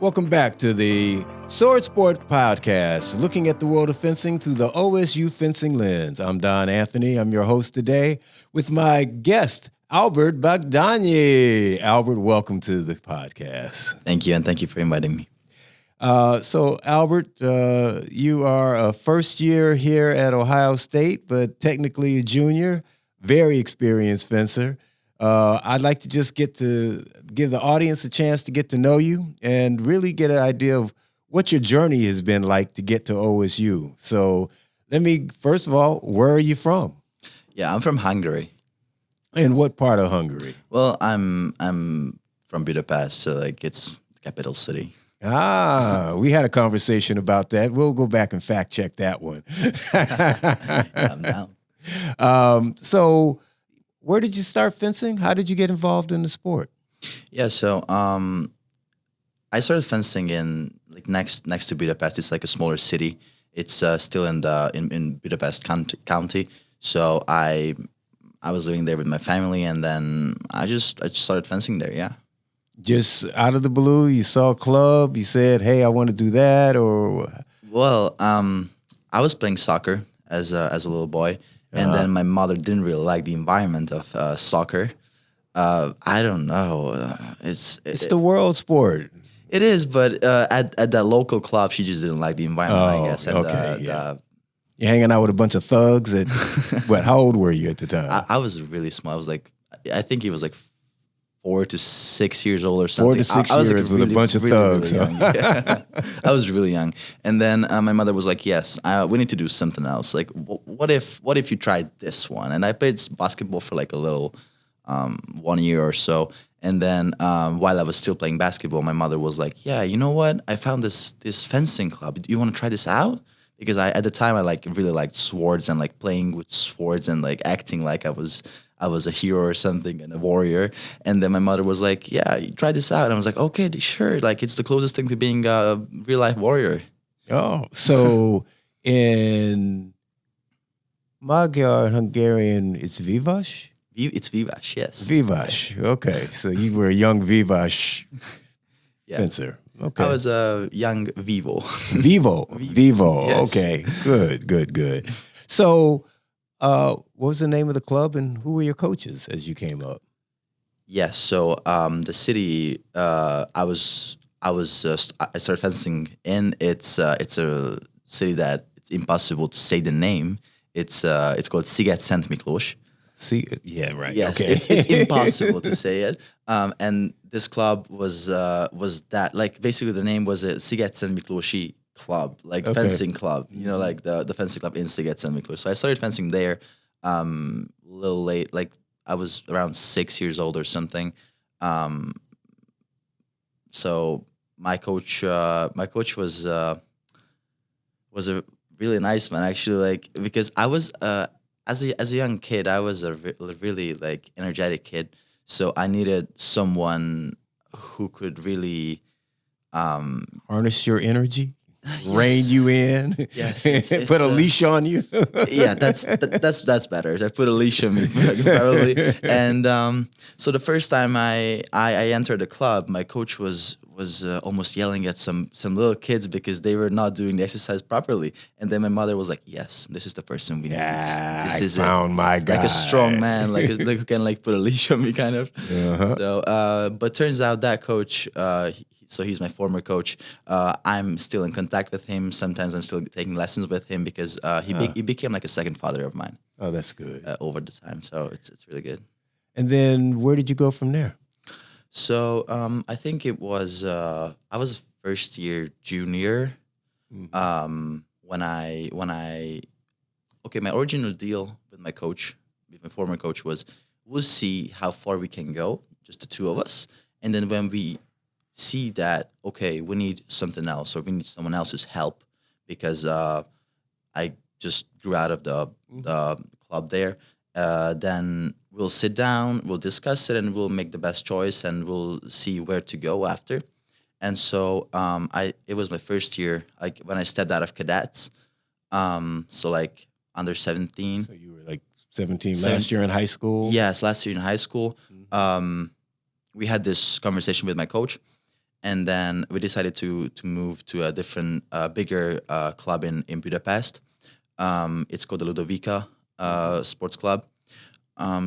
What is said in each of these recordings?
Welcome back to the Swordsport Podcast, looking at the world of fencing through the OSU fencing lens. I'm Don Anthony. I'm your host today with my guest, Albert Bagdány. Albert, welcome to the podcast. Thank you, and thank you for inviting me. So, Albert, you are a first year here at Ohio State, but technically a junior, very experienced fencer. I'd like to just get to give the audience a chance to get to know you and really get an idea of what your journey has been like to get to OSU. So let me, first of all, where are you from? Yeah, I'm from Hungary. And what part of Hungary? Well, I'm from Budapest, so it's the capital city. We had a conversation about that. We'll go back and fact check that one. I'm down. So where did you start fencing? How did you get involved in the sport? Yeah, so I started fencing in next to Budapest. It's like a smaller city. It's still in Budapest county. So I was living there with my family, and then I just started fencing there. Yeah. Just out of the blue, you saw a club, you said, "Hey, I want to do that," or? Well, I was playing soccer as a little boy, and then my mother didn't really like the environment of soccer. I don't know. It's the world sport. It is, but at that local club, she just didn't like the environment, I guess. And, okay, you're hanging out with a bunch of thugs. What? How old were you at the time? I was really small. I was I think he was 4 to 6 years old or something. 4 to 6 I was with really, a bunch of really, thugs. Really young. Yeah. I was really young, and then my mother was like, "Yes, we need to do something else. What if you tried this one?" And I played basketball for a little 1 year or so, and then while I was still playing basketball, my mother was like, "Yeah, you know what? I found this fencing club. Do you want to try this out?" Because at the time I really liked swords and playing with swords and acting like I was a hero or something and a warrior. And then my mother was like, "Yeah, you try this out." And I was like, "Okay, sure." It's the closest thing to being a real life warrior. Oh, so in Magyar, Hungarian, it's Vivas? It's Vivas, yes. Vivas. Okay, so you were a young Vivas fencer. Okay, I was a young Vivo. Vivo. Yes. Okay, good. So, what was the name of the club, and who were your coaches as you came up? Yes. So, the city I started fencing in. It's a city that it's impossible to say the name. It's called Sziget-Szent Miklós. See, yeah, right. Yes, okay. it's impossible to say it. And this club was that basically the name was a Sziget-Szent Miklósi club, fencing club. You know, the fencing club in Sziget-Szent Miklós. So I started fencing there a little late. I was around 6 years old or something. So my coach was a really nice man, actually. Because I was as a young kid, I was a really energetic kid. So I needed someone who could really harness your energy, rein you in, yes, put a leash on you. Yeah, that's better. I put a leash on me probably. And so the first time I entered the club, my coach was almost yelling at some little kids because they were not doing the exercise properly. And then my mother was like, "Yes, this is the person we need. This is found my guy, a strong man, who can put a leash on me, kind of." Uh-huh. So, but turns out that coach, so he's my former coach. I'm still in contact with him. Sometimes I'm still taking lessons with him because he became a second father of mine. Oh, that's good. Over the time, so it's really good. And then where did you go from there? So I think it was I was first year junior. Mm-hmm. When I my original deal with my coach, with my former coach, was we'll see how far we can go, just the two of us, and then when we see that we need something else or we need someone else's help because I just grew out of the club there, then we'll sit down, we'll discuss it, and we'll make the best choice, and we'll see where to go after. And so it was my first year, when I stepped out of cadets, under 17. So you were 17 last year in high school? Yes, last year in high school. Mm-hmm. We had this conversation with my coach, and then we decided to move to a different, bigger club in Budapest. It's called the Ludovica Sports Club.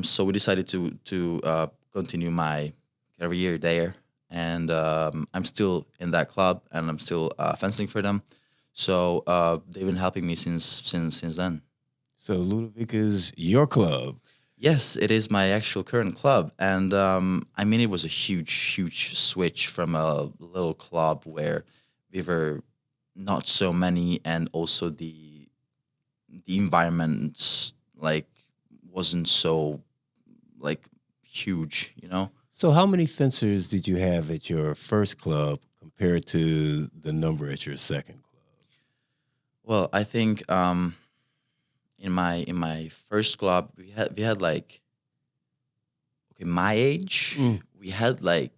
So we decided to continue my career there, and I'm still in that club, and I'm still fencing for them. So they've been helping me since then. So Ludovic is your club. Yes, it is my actual current club, and I mean it was a huge switch from a little club where we were not so many, and also the environment like wasn't so like huge, you know. So how many fencers did you have at your first club compared to the number at your second club? Well, I think in my first club we had like, okay, my age, we had like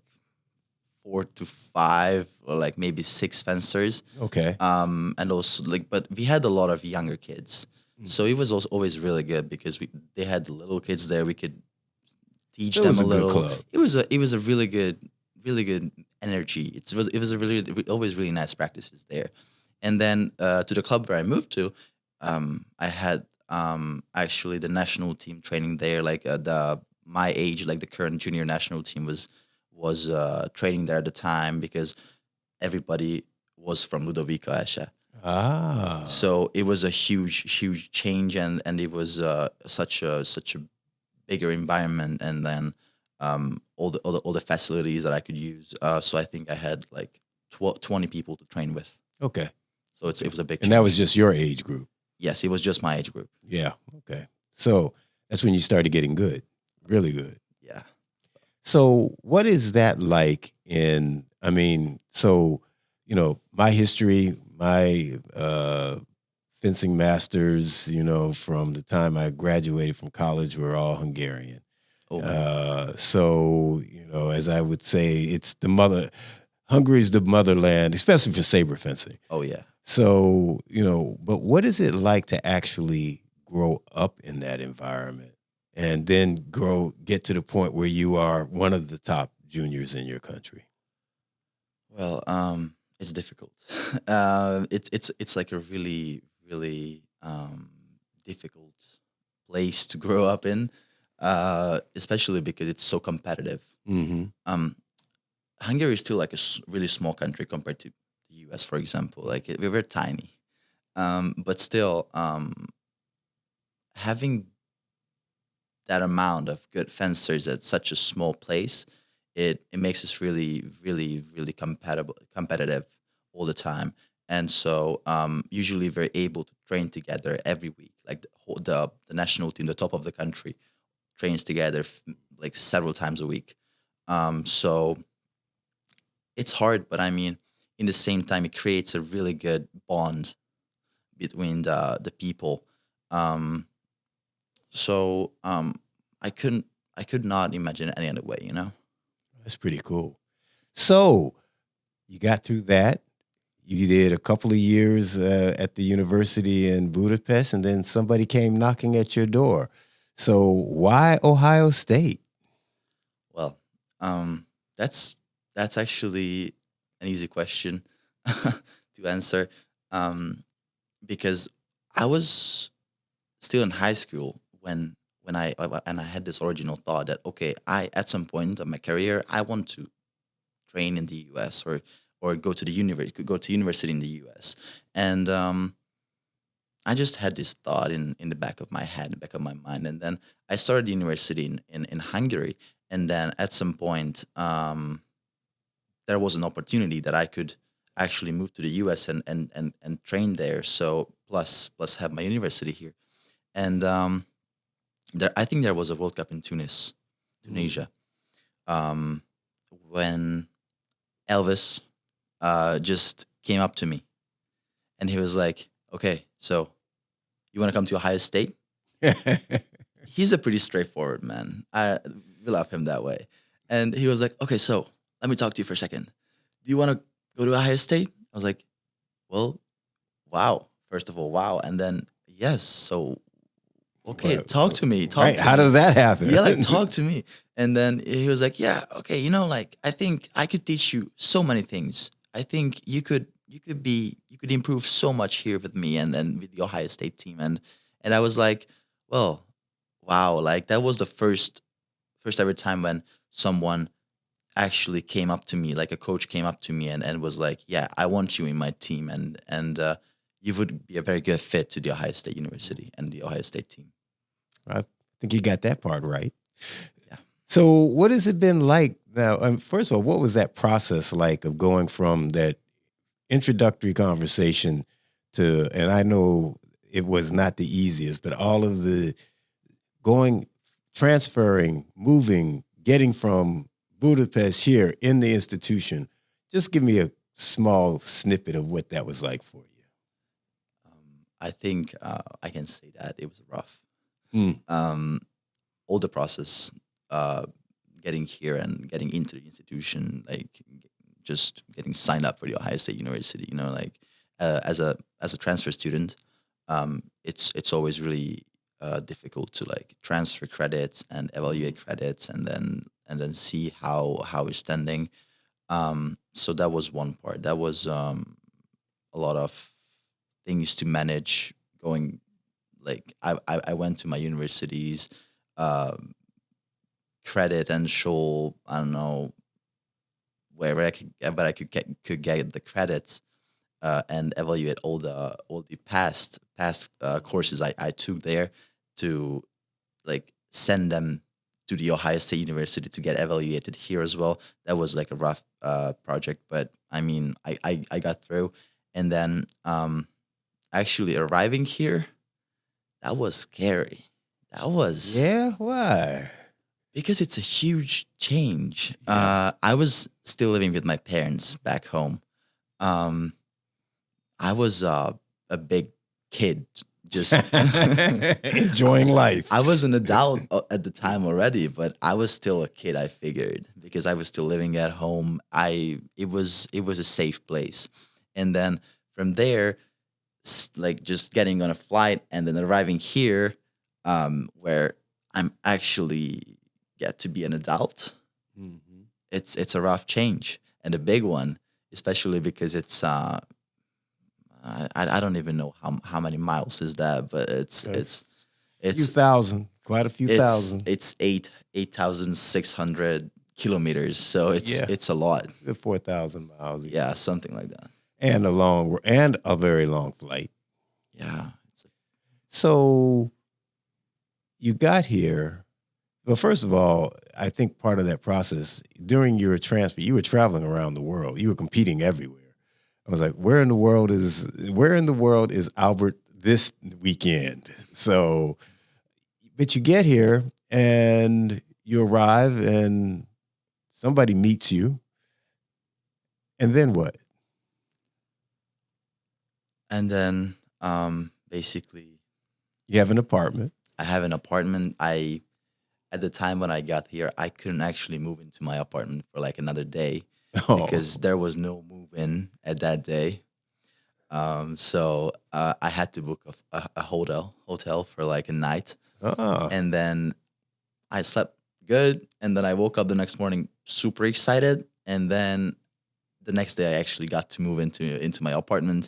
4 to 5 or like maybe 6 fencers. Okay. And also like, but we had a lot of younger kids, so it was also always really good because they had the little kids there. We could teach It them was a a good little. club. It was a really good energy. It was a really always really nice practices there. And then to the club where I moved to, I had actually the national team training there. Like my age, like the current junior national team was training there at the time because everybody was from Ludovica Esce. Ah. So it was a huge change, and it was such a bigger environment, and then all the facilities that I could use. So I think I had like 20 people to train with. Okay. So it was a big change. And that was just your age group. Yes, it was just my age group. Yeah. Okay. So that's when you started getting good, really good. Yeah. So what is that like so, my history, my fencing masters, from the time I graduated from college were all Hungarian. Oh, So, as I would say, Hungary is the motherland, especially for saber fencing. oh yeah. So, but what is it like to actually grow up in that environment and then get to the point where you are one of the top juniors in your country? Well, it's difficult. It's like a really difficult place to grow up in, especially because it's so competitive. Mm-hmm. Hungary is still like a really small country compared to the U.S., for example. Like we were tiny, but still, having that amount of good fencers at such a small place, it makes us really competitive all the time. And so usually we're able to train together every week. Like the national team, the top of the country, trains together like several times a week. So it's hard, but I mean, in the same time, it creates a really good bond between the people. So I could not imagine it any other way, you know? That's pretty cool. So you got through that. You did a couple of years at the university in Budapest, and then somebody came knocking at your door. So why Ohio State? Well, that's actually an easy question to answer, because I was still in high school when I had this original thought that, okay, I at some point of my career I want to train in the U.S. or go to university in the U.S. And I just had this thought in the back of my head, in the back of my mind, and then I started university in Hungary, and then at some point there was an opportunity that I could actually move to the U.S. and train there. So plus have my university here, and I think there was a World Cup in Tunisia, when Elvis just came up to me, and he was like, "Okay, so you want to come to Ohio State?" He's a pretty straightforward man. We love him that way. And he was like, "Okay, so let me talk to you for a second. Do you want to go to Ohio State?" I was like, "Well, wow. First of all, wow. And then, yes. So okay, Well, talk to me. Talk right. to How me. does that happen? Yeah, like talk to me. And then he was like, yeah, okay, like I think I could teach you so many things. I think you could improve so much here with me and then with the Ohio State team. And I was like, well, wow, like that was the first ever time when someone actually came up to me, like a coach came up to me and was like, yeah, I want you in my team and you would be a very good fit to the Ohio State University and the Ohio State team. I think you got that part right. Yeah. So what has it been like now? First of all, what was that process like of going from that introductory conversation to, and I know it was not the easiest, but all of the going, transferring, moving, getting from Budapest here in the institution. Just give me a small snippet of what that was like for you. I think I can say that it was rough. Hmm. All the process, getting here and getting into the institution, like just getting signed up for the Ohio State University. Like as a transfer student, it's always really difficult to like transfer credits and evaluate credits and then see how we're standing. So that was one part. That was a lot of things to manage going. Like I went to my university's credit and show, I don't know, wherever I could get the credits and evaluate all the past courses I took there to like send them to the Ohio State University to get evaluated here as well. That was like a rough project, but I mean I got through. And then actually arriving here, that was scary. That was Yeah, why? because it's a huge change. Yeah. I was still living with my parents back home. I was a big kid, just Enjoying life. I was an adult at the time already, but I was still a kid. I figured because I was still living at home. It was a safe place, and then from there, like just getting on a flight and then arriving here, where I'm actually get to be an adult. Mhm. It's a rough change and a big one, especially because it's I don't even know how many miles is that, but it's A few thousand, quite a few thousand. it's 8,600 kilometers, so Yeah. it's a lot. 4,000 miles. Yeah, something like that. And a very long flight. Yeah, So you got here. Well, first of all, I think part of that process during your transfer, you were traveling around the world. You were competing everywhere. I was like, where in the world is Albert this weekend? So, but you get here and you arrive and somebody meets you. And then what? and then basically You have an apartment. I have an apartment. At the time when I got here, I couldn't actually move into my apartment for like another day Oh, because there was no move in at that day. So I had to book a hotel for like a night, ah, and then I slept good, and then I woke up the next morning super excited, and then the next day I actually got to move into my apartment.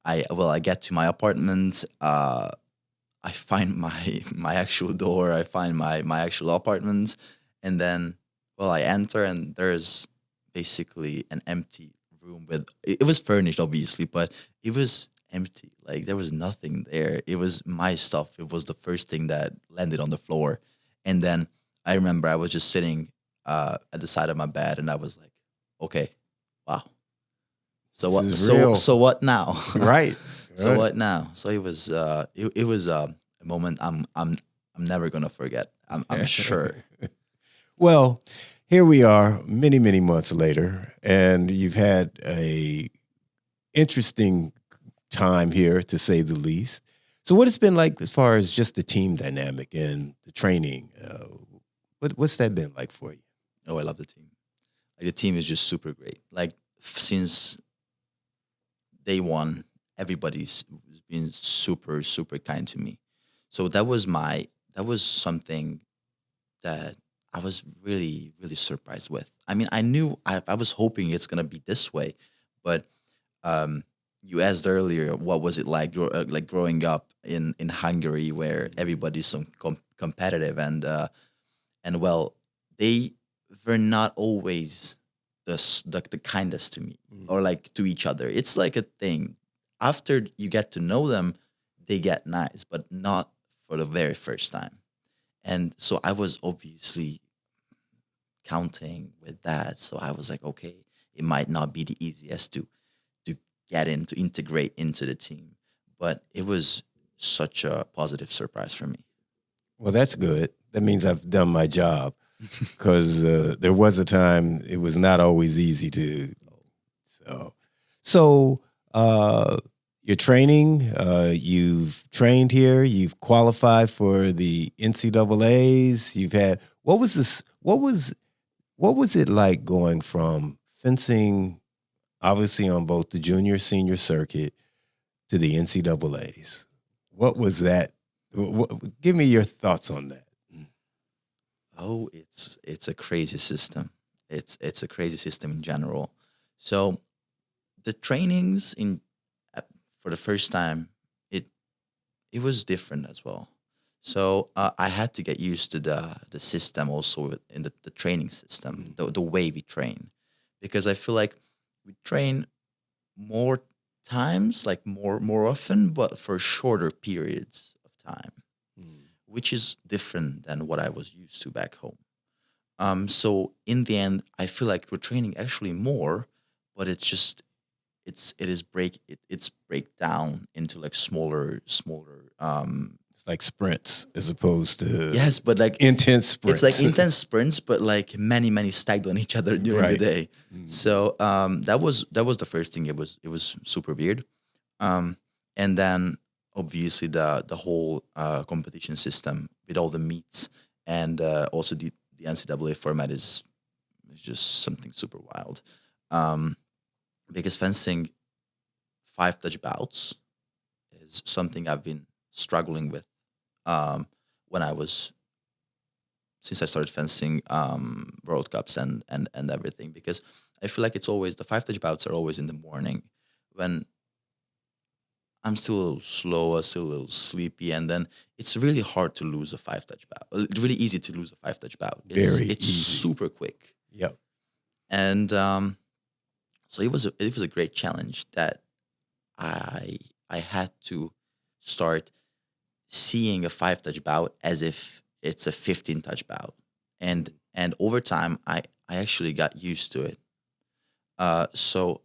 I get to my apartment. I find my actual door. I find my actual apartment, and then I enter and there's basically an empty room with it was furnished obviously, but it was empty. Like there was nothing there. It was my stuff. It was the first thing that landed on the floor, and then I remember I was just sitting at the side of my bed, and I was like, okay, wow. So This what? is real. So what now? right. So right. what now? So it was a moment I'm never gonna forget. I'm sure. Well, here we are many, many months later, and you've had a interesting time here, to say the least. So what it's been like as far as just the team dynamic and the training? What's that been like for you? Oh, I love the team. Like the team is just super great. Like since day one, everybody's been super, super kind to me. So that was something that I was really, really surprised with. I mean, I was hoping it's gonna be this way, but um, you asked earlier, what was it like, like growing up in Hungary, where everybody's so competitive, and well, they were not always the kindest to me, or like to each other. It's like a thing. After you get to know them, they get nice, but not for the very first time. And so I was obviously counting with that. So I was like, okay, it might not be the easiest to get in, to integrate into the team, but it was such a positive surprise for me. Well, that's good. That means I've done my job, because there was a time it was not always easy to. So your training, you've trained here, you've qualified for the NCAA's. You've had what was this? What was it like going from fencing, obviously on both the junior senior circuit, to the NCAA's? What was that? Give me your thoughts on that. Oh, it's a crazy system. It's a crazy system in general. So the trainings in for the first time, it was different as well. So I had to get used to the system also, in the training system, the way we train, because I feel like we train more times, like more often, but for shorter periods of time, which is different than what I was used to back home. So in the end, I feel like we're training actually more, but it's just it's break down into like smaller. It's like sprints as opposed to Yes, but like intense sprints. it's like intense sprints, but like many stacked on each other during the day. So that was the first thing. It was super weird. And then obviously the whole competition system with all the meets, and also the NCAA format is just something super wild. Because fencing 5 touch bouts is something I've been struggling with when I was since I started fencing World Cups and everything, because I feel like it's always the 5 touch bouts are always in the morning when I'm still a little slow, still a little sleepy, and then it's really hard to lose a 5 touch bout. It's really easy to lose a 5 touch bout. It's easy. super quick. Yep. And so it was a great challenge that I had to start seeing a 5 touch bout as if it's a 15 touch bout, and over time I actually got used to it. So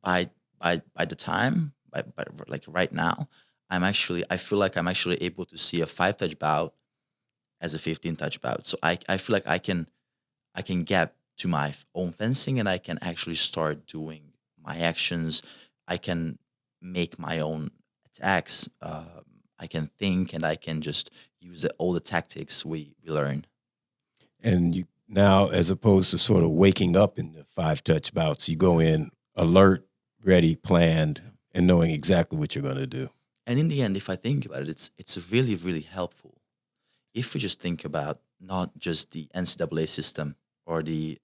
by the time by like right now, I feel like I'm actually able to see a 5 touch bout as a 15 touch bout. So I feel like I can get to my own fencing, and I can actually start doing my actions. I can make my own attacks. I can think, and I can just use all the tactics we learn. And you now, as opposed to sort of waking up in the 5 touch bouts, you go in alert, ready, planned, and knowing exactly what you're going to do. And in the end, if I think about it, it's really, really helpful. If we just think about not just the NCAA system or the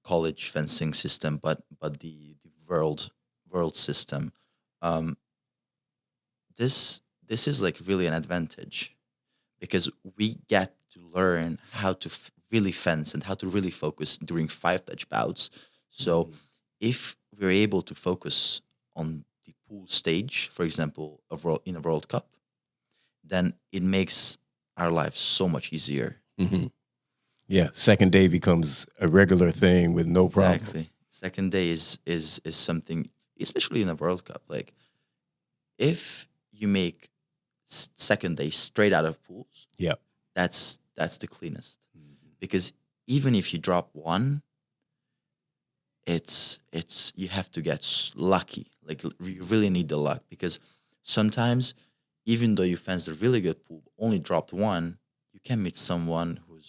college fencing system, but the world system, um, this is like really an advantage, because we get to learn how to really fence and how to really focus during 5 touch bouts. So if we're able to focus on the pool stage, for example, in a World Cup, then it makes our lives so much easier. Mm-hmm. Yeah, second day becomes a regular thing with no problem. Exactly. Second day is something, especially in a World Cup. Like if you make second day straight out of pools, yeah, that's the cleanest. Because even if you drop one, it's you have to get lucky. Like you really need the luck, because sometimes even though you fenced a really good pool, only dropped one, you can meet someone who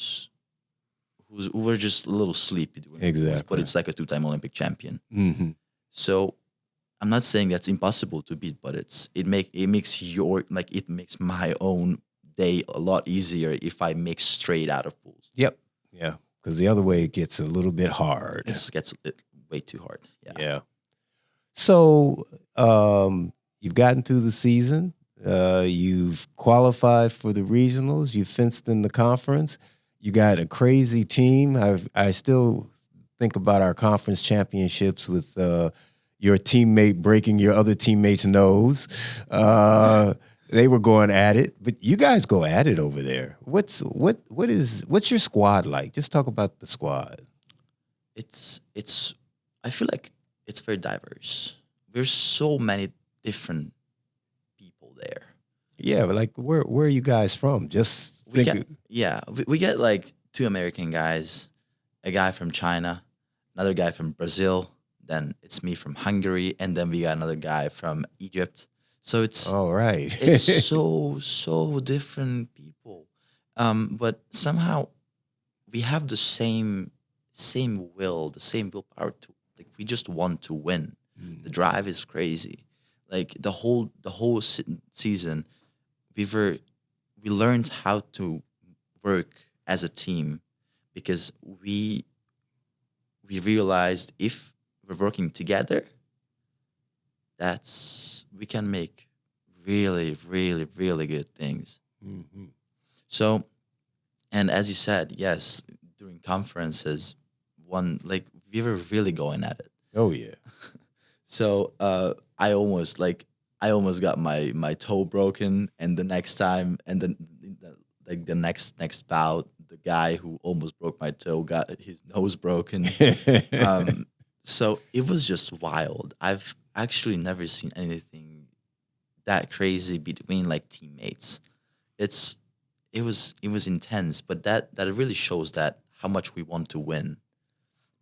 were just a little sleepy doing exactly. Pools, but it's like a 2-time Olympic champion. Mm-hmm. So I'm not saying that's impossible to beat, but it makes my own day a lot easier if I mix straight out of pools. Yep. Yeah. Because the other way it gets a little bit hard. It gets way too hard. Yeah. Yeah. So you've gotten through the season. You've qualified for the regionals. You fenced in the conference. You got a crazy team. I still think about our conference championships with your teammate breaking your other teammate's nose. They were going at it, but you guys go at it over there. What's your squad like? Just talk about the squad. I feel like it's very diverse. There's so many different people there. Yeah, but like where are you guys from? We get like 2 American guys, a guy from China, another guy from Brazil, then it's me from Hungary, and then we got another guy from Egypt. So it's all right. It's so different people, but somehow we have the same will, the same willpower to we just want to win. The drive is crazy. Like the whole season, we learned how to work as a team because we realized if we're working together, we can make really, really, really good things. Mm-hmm. So, and as you said, yes, during conferences, we were really going at it. Oh yeah. So I almost got my toe broken, and the next time, and then the next bout, the guy who almost broke my toe got his nose broken. So it was just wild. I've actually never seen anything that crazy between like teammates. It was intense, but that really shows that how much we want to win,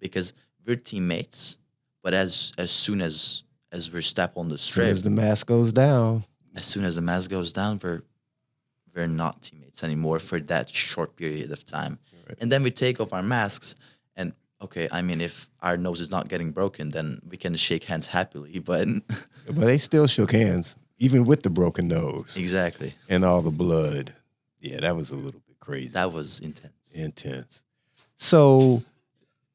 because we're teammates. But as soon as we step on the strip, as soon as the mask goes down, we're not teammates anymore for that short period of time. Right. And then we take off our masks, and okay, I mean, if our nose is not getting broken, then we can shake hands happily. But they still shook hands, even with the broken nose. Exactly. And all the blood. Yeah, that was a little bit crazy. That was intense. Intense. So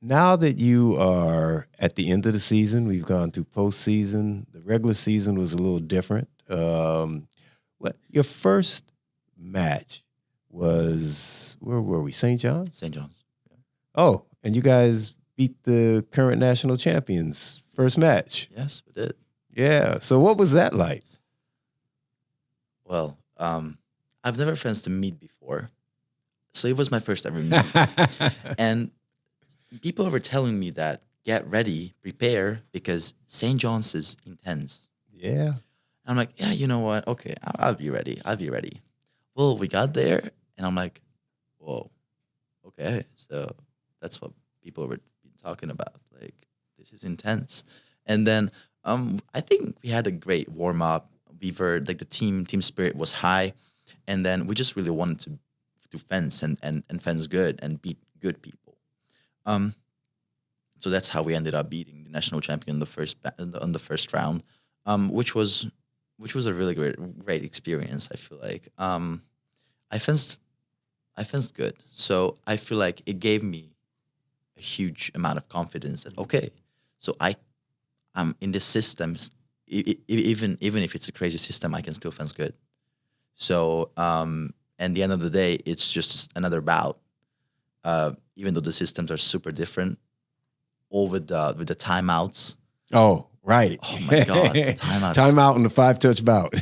now that you are at the end of the season, we've gone through postseason. The regular season was a little different. Your first match was, where were we? St. John's? St. John's. Yeah. Oh, and you guys beat the current national champions first match. Yes, we did. Yeah. So what was that like? Well, I've never fenced a meet before, so it was my first ever meet. And people were telling me that get ready, prepare, because St. John's is intense. Yeah. I'm like, yeah, you know what? Okay, I'll be ready. Well, we got there, and I'm like, whoa, okay. So that's what people were talking about. Like, this is intense. And then I think we had a great warm up. We were like the team spirit was high, and then we just really wanted to fence and fence good and beat good people. So that's how we ended up beating the national champion on the first round, which was a really great experience. I feel like I fenced good, so I feel like it gave me a huge amount of confidence that okay, so I'm in this system. Even if it's a crazy system, I can still fence good. So at the end of the day, it's just another bout. Even though the systems are super different, all with the timeouts. Oh, right. Oh my God, the timeout. Timeout in the 5-touch bout.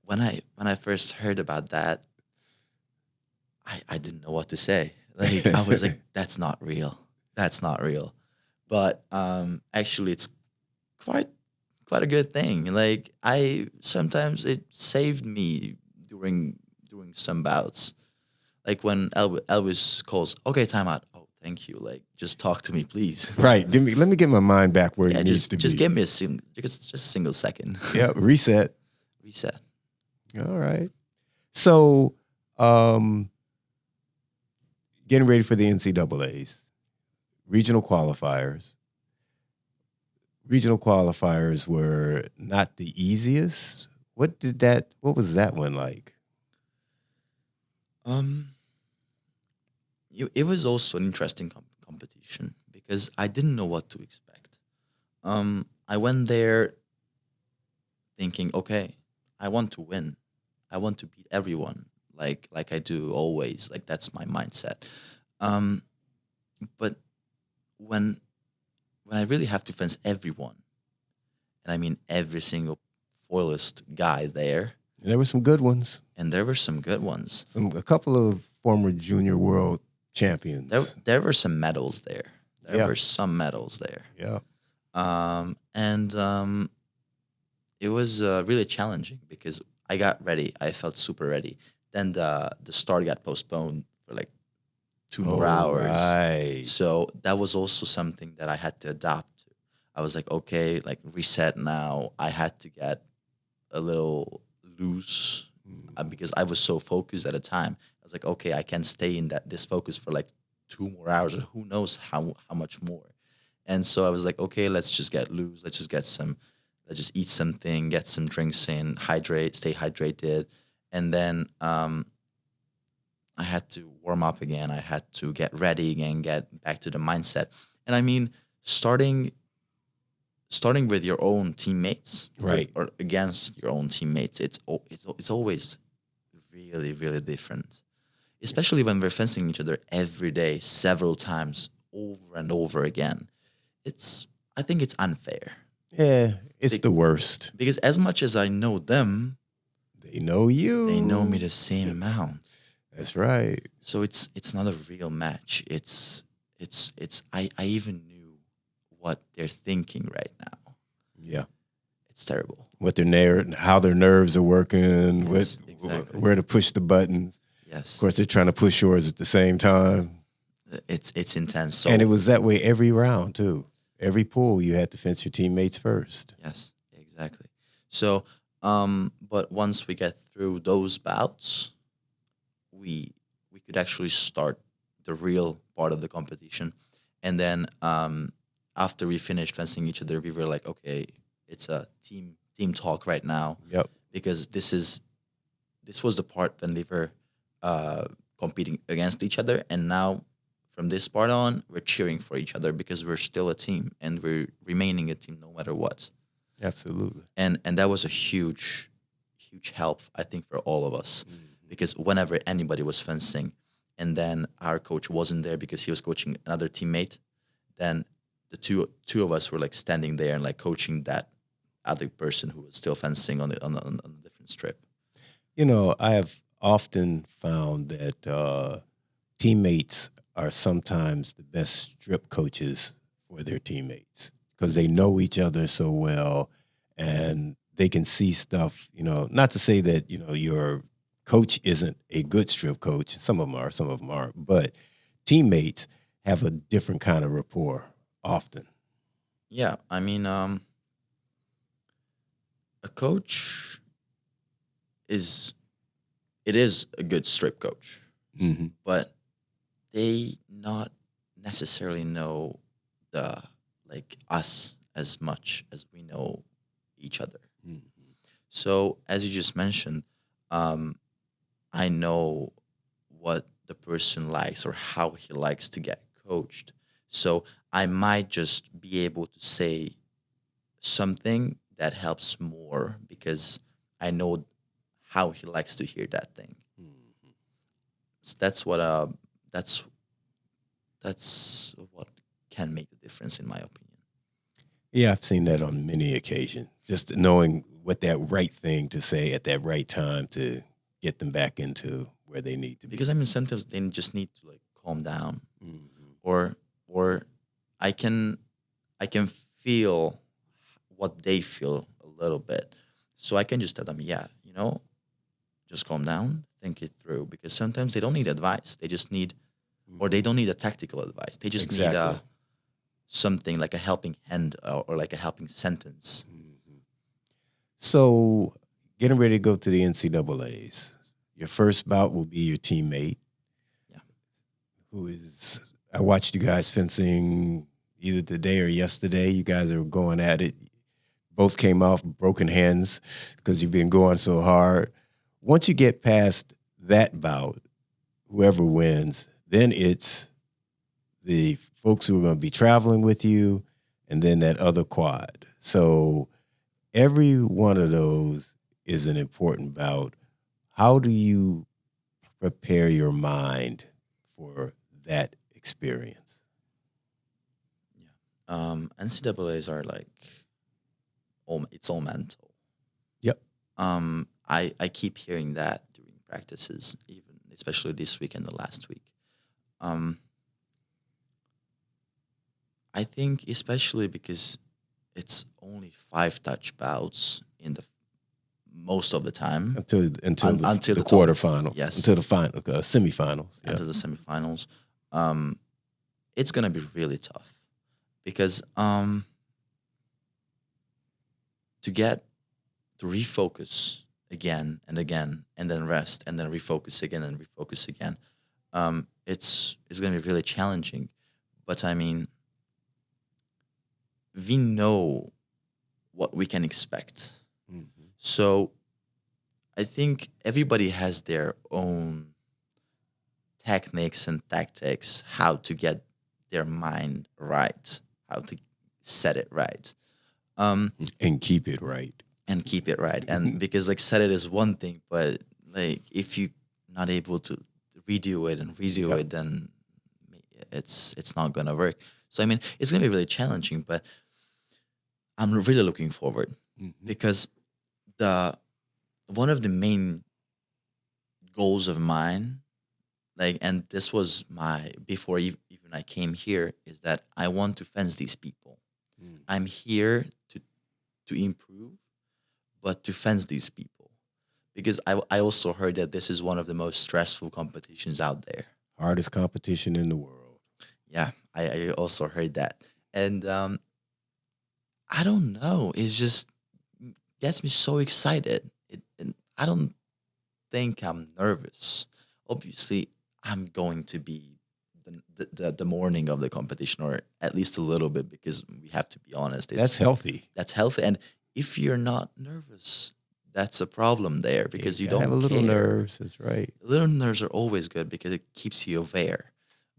When I first heard about that, I didn't know what to say. Like I was like, that's not real. But actually, it's quite a good thing. Like sometimes it saved me during some bouts. Like when Elvis calls, okay, timeout. Oh, thank you. Like just talk to me, please. Right. Let me get my mind back where it needs to be. Just give me just a single second. Yeah. Reset. All right. So, getting ready for the NCAAs, regional qualifiers. regional qualifiers were not the easiest. What was that one like? Um, it was also an interesting competition because I didn't know what to expect. I went there thinking, okay, I want to win. I want to beat everyone, like I do always. Like that's my mindset. Um, but when I really have to fence everyone, and I mean every single foilist guy there, There were some good ones. and there were some good ones. A couple of former junior world champions. There were some medals there. There Yeah. were some medals there. Yeah. And it was really challenging because I got ready. I felt super ready. Then the start got postponed for like 2 more hours. Right. So that was also something that I had to adapt to. I was like, okay, like reset now. I had to get a little loose because I was so focused at a time. I was like, okay, I can stay in this focus for like 2 more hours or who knows how much more. And so I was like, okay, let's just get loose. Let's just eat something, get some drinks in, stay hydrated. And then I had to warm up again. I had to get ready again, get back to the mindset. And I mean, starting with your own teammates, right, or against your own teammates, it's always really, really different. Especially when we're fencing each other every day, several times, over and over again. I think it's unfair. Yeah, it's the worst. Because as much as I know them, they know you. They know me the same amount. That's right. So it's not a real match. I even knew what they're thinking right now. Yeah. It's terrible. How their nerves are working, Yes, exactly. Where to push the buttons. Yes. Of course, they're trying to push yours at the same time. It's intense. So, and it was that way every round, too. Every pool, you had to fence your teammates first. Yes, exactly. So, but once we get through those bouts, we could actually start the real part of the competition. And then after we finished fencing each other, we were like, okay, it's a team talk right now. Yep. Because this was the part when we were competing against each other, and now from this part on, we're cheering for each other because we're still a team and we're remaining a team no matter what. Absolutely. And that was a huge help, I think, for all of us. Mm-hmm. Because whenever anybody was fencing and then our coach wasn't there because he was coaching another teammate, then the two of us were like standing there and like coaching that other person who was still fencing on a different strip. You know, I have often found that teammates are sometimes the best strip coaches for their teammates because they know each other so well and they can see stuff, not to say that, your coach isn't a good strip coach. Some of them are, some of them aren't, but teammates have a different kind of rapport often. Yeah. I mean, a coach is a good strip coach, mm-hmm. but they not necessarily know us as much as we know each other. Mm-hmm. So as you just mentioned, I know what the person likes or how he likes to get coached. So I might just be able to say something that helps more because I know how he likes to hear that thing. Mm-hmm. So that's what can make the difference, in my opinion. Yeah, I've seen that on many occasions. Just knowing what that right thing to say at that right time to get them back into where they need to be. Because I mean, sometimes they just need to like calm down, mm-hmm. or I can feel what they feel a little bit, so I can just tell them, yeah, just calm down, think it through. Because sometimes they don't need advice; they just need, or they don't need a tactical advice. They just need something like a helping hand or like a helping sentence. Mm-hmm. So, getting ready to go to the NCAAs. Your first bout will be your teammate. Yeah. I watched you guys fencing, either today or yesterday. You guys are going at it. Both came off broken hands because you've been going so hard. Once you get past that bout, whoever wins, then it's the folks who are going to be traveling with you and then that other quad. So every one of those is an important bout. How do you prepare your mind for that experience? Yeah. NCAAs are like, it's all mental. Yep. I keep hearing that during practices, even especially this week and the last week. I think especially because it's only 5 touch bouts in the most of the time until the the quarterfinals. Yes, until the final semifinals. Yeah. Until the semifinals. It's gonna be really tough because to refocus again and again and then rest and then refocus again and refocus again. It's gonna be really challenging, but I mean, we know what we can expect. Mm-hmm. So I think everybody has their own techniques and tactics, how to get their mind right, how to set it right. And keep it right. And keep it right. And because like set it is one thing, but like if you're not able to redo it, then it's not gonna work. So I mean, it's gonna be really challenging, but I'm really looking forward because one of the main goals of mine, like, and this was before even I came here, is that I want to fence these people. I'm here to improve, but to fence these people, because I also heard that this is one of the most stressful competitions out there. Hardest competition in the world. Yeah, I also heard that. And I don't know. It just gets me so excited. And I don't think I'm nervous. Obviously, I'm going to be the morning of the competition, or at least a little bit, because we have to be honest. That's healthy. That's healthy. And if you're not nervous, that's a problem there, because you don't have a little care. nerves. That's right. Little nerves are always good because it keeps you aware.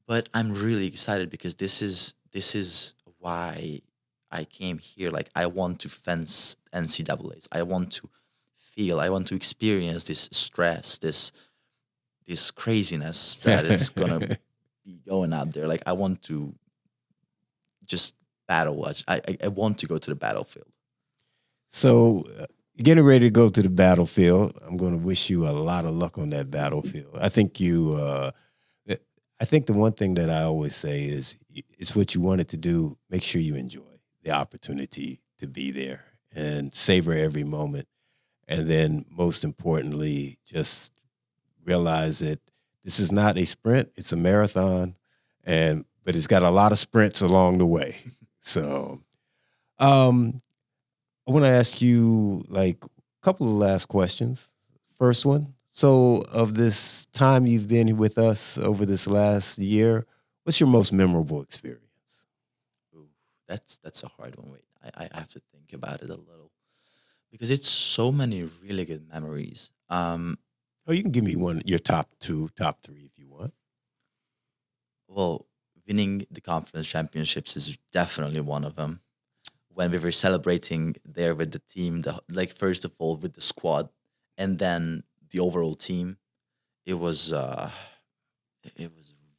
But I'm really excited because this is why I came here. Like, I want to fence NCAAs. I want to experience this stress, this craziness that it's gonna be going out there. Like, I want to just battle. I want to go to the battlefield. So, getting ready to go to the battlefield, I'm going to wish you a lot of luck on that battlefield. I think I think the one thing that I always say is, it's what you wanted to do. Make sure you enjoy the opportunity to be there and savor every moment. And then most importantly, just realize that this is not a sprint, it's a marathon, but it's got a lot of sprints along the way. So I want to ask you like a couple of last questions. First one. So of this time you've been with us over this last year, what's your most memorable experience? Ooh, that's a hard one. Wait, I have to think about it a little, because it's so many really good memories. You can give me your top 2, top 3 if you want. Well, winning the conference championships is definitely one of them. When we were celebrating there with the team, first of all with the squad, and then the overall team, it was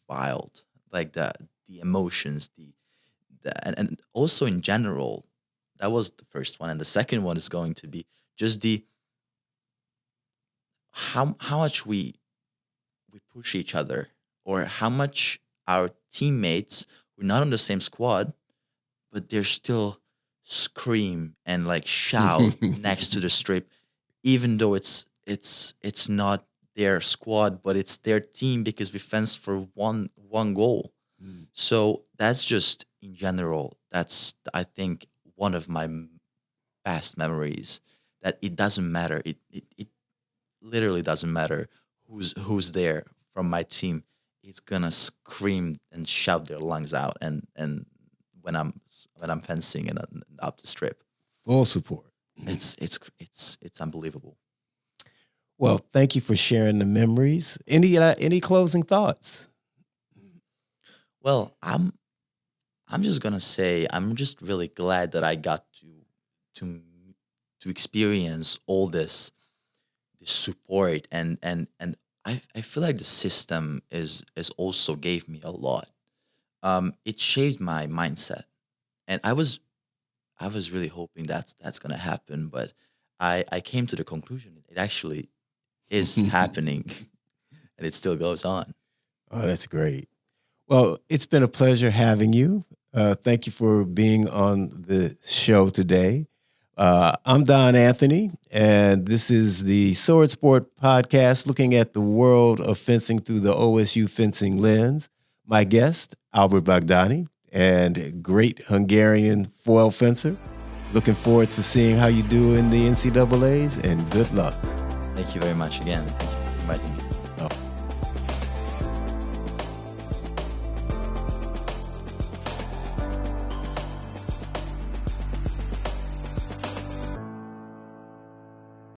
wild. Like the emotions, and also in general, that was the first one, and the second one is going to be just how much we push each other, or how much our teammates, we're not on the same squad, but they're still scream and like shout next to the strip, even though it's not their squad, but it's their team, because we fenced for one goal. So that's just in general. That's, I think, one of my past memories. That it doesn't matter. It literally doesn't matter who's there from my team. It's gonna scream and shout their lungs out and when I'm fencing and up the strip. Full support. It's unbelievable. Well, thank you for sharing the memories. Any closing thoughts? Well, I'm just gonna say I'm just really glad that I got to experience all this support, and I feel like the system is also gave me a lot. It shaped my mindset, and I was really hoping that's gonna happen, but I came to the conclusion it actually is happening, and it still goes on. Oh, that's great. Well, it's been a pleasure having you. Thank you for being on the show today. I'm Don Anthony, and this is the Swordsport Podcast, looking at the world of fencing through the OSU fencing lens. My guest, Albert Bagdány, and great Hungarian foil fencer. Looking forward to seeing how you do in the NCAAs, and good luck. Thank you very much again. Thank you for inviting me.